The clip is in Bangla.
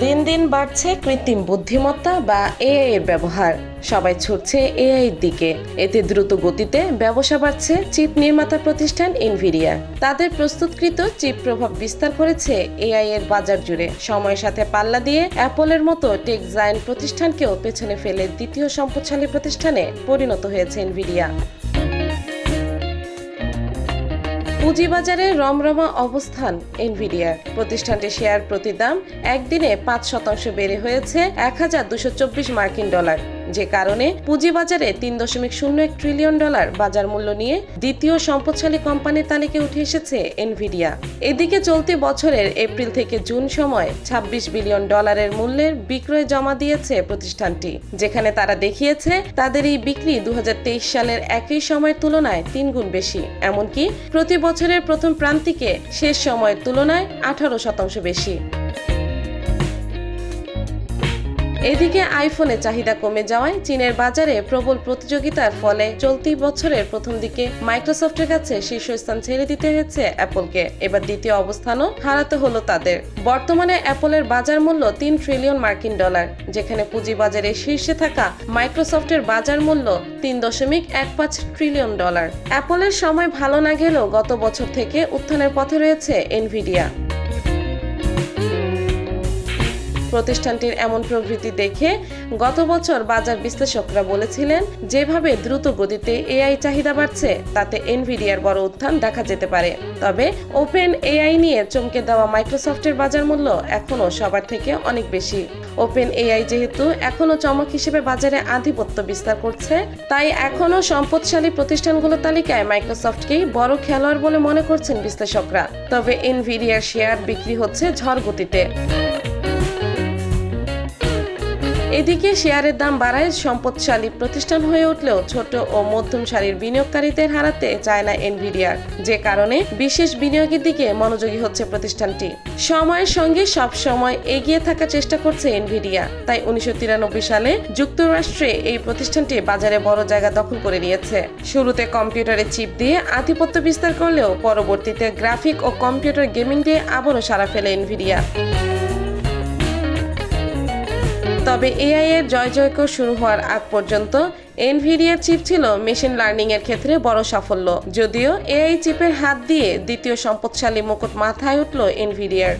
দিন দিন বাড়ছে কৃত্রিম বুদ্ধিমত্তা বা এআই এর ব্যবহার। সবাই ছুটছে এআই এর দিকে। এতে দ্রুত গতিতে ব্যবসা বাড়ছে চিপ নির্মাতা প্রতিষ্ঠান এনভিডিয়া। তাদের প্রস্তুতকৃত চিপ প্রভাব বিস্তার করেছে এআই এর বাজার জুড়ে। সময়ের সাথে পাল্লা দিয়ে অ্যাপলের মতো টেক জায়ান্ট প্রতিষ্ঠানকেও পেছনে ফেলে দ্বিতীয় সম্পদশালী প্রতিষ্ঠানে পরিণত হয়েছে এনভিডিয়া। পুঁজিবাজারে রমরমা অবস্থান এনভিডিয়ার। প্রতিষ্ঠানটির শেয়ার প্রতি দাম একদিনে 5% বেড়ে হয়েছে $1,224 যে কারণে পুঁজিবাজারে $3.01 ট্রিলিয়ন বাজার মূল্য নিয়ে দ্বিতীয় সম্পদশালী কোম্পানির তালিকায় উঠে এসেছে এনভিডিয়া। এদিকে চলতি বছরের এপ্রিল থেকে জুন সময় $26 বিলিয়ন মূল্যের বিক্রয় জমা দিয়েছে প্রতিষ্ঠানটি, যেখানে তারা দেখিয়েছে তাদের এই বিক্রি 2023 সালের একই সময়ের তুলনায় 3 গুণ বেশি, এমনকি প্রতি বছরের প্রথম প্রান্তিকে শেষ সময়ের তুলনায় 18% বেশি। এদিকে আইফোনের চাহিদা কমে যাওয়ায় চীনের বাজারে প্রবল প্রতিযোগিতার ফলে চলতি বছরের প্রথম দিকে মাইক্রোসফটের কাছে শীর্ষস্থান ছেড়ে দিতে হয়েছে অ্যাপলকে। এবার দ্বিতীয় অবস্থানও হারাতে হলো তাদের। বর্তমানে অ্যাপলের বাজার মূল্য $3 ট্রিলিয়ন, যেখানে পুঁজিবাজারে শীর্ষে থাকা মাইক্রোসফটের বাজার মূল্য $3.15 ট্রিলিয়ন। অ্যাপলের সময় ভালো না গেলেও গত বছর থেকে উত্থানের পথে রয়েছে এনভিডিয়া। প্রতিষ্ঠানটির এমন প্রবৃদ্ধি দেখে গত বছর বাজার বিশ্লেষকরা বলেছিলেন, যেভাবে দ্রুত গতিতে এআই চাহিদা বাড়ছে তাতে এনভিডিয়ার বড় উত্থান দেখা যেতে পারে। তবে ওপেন এআই নিয়ে চমকে দেওয়া মাইক্রোসফটের বাজার মূল্য এখনও সবার থেকে অনেক বেশি। ওপেন এআই যেহেতু এখনও চমক হিসেবে বাজারে আধিপত্য বিস্তার করছে, তাই এখনও সম্পদশালী প্রতিষ্ঠানগুলোর তালিকায় মাইক্রোসফটকেই বড় খেলোয়াড় বলে মনে করছেন বিশ্লেষকরা। তবে এনভিডিয়ার শেয়ার বিক্রি হচ্ছে ঝড় গতিতে। এদিকে শেয়ারের দাম বাড়ায় সম্পদশালী প্রতিষ্ঠান হয়ে উঠলেও ছোট ও মধ্যম সারির বিনিয়োগকারীদের হারাতে চায় না এনভিডিয়ার, যে কারণে বিশেষ বিনিয়োগের দিকে মনোযোগী হচ্ছে প্রতিষ্ঠানটি। সময়ের সঙ্গে সব সময় এগিয়ে থাকার চেষ্টা করছে এনভিডিয়া। তাই 1993 সালে যুক্তরাষ্ট্রে এই প্রতিষ্ঠানটি বাজারে বড় জায়গা দখল করে নিয়েছে। শুরুতে কম্পিউটারে চিপ দিয়ে আধিপত্য বিস্তার করলেও পরবর্তীতে গ্রাফিক ও কম্পিউটার গেমিং দিয়ে আবারও সাড়া ফেলে এনভিডিয়া। তবে এআই এর জয়জয়কার শুরু হওয়ার আগ পর্যন্ত এনভিডিয়ার চিপ ছিল মেশিন লার্নিং এর ক্ষেত্রে বড় সাফল্য। যদিও এআই চিপের হাত দিয়ে দ্বিতীয় সম্পদশালী মুকুট মাথায় উঠল এনভিডিয়ার।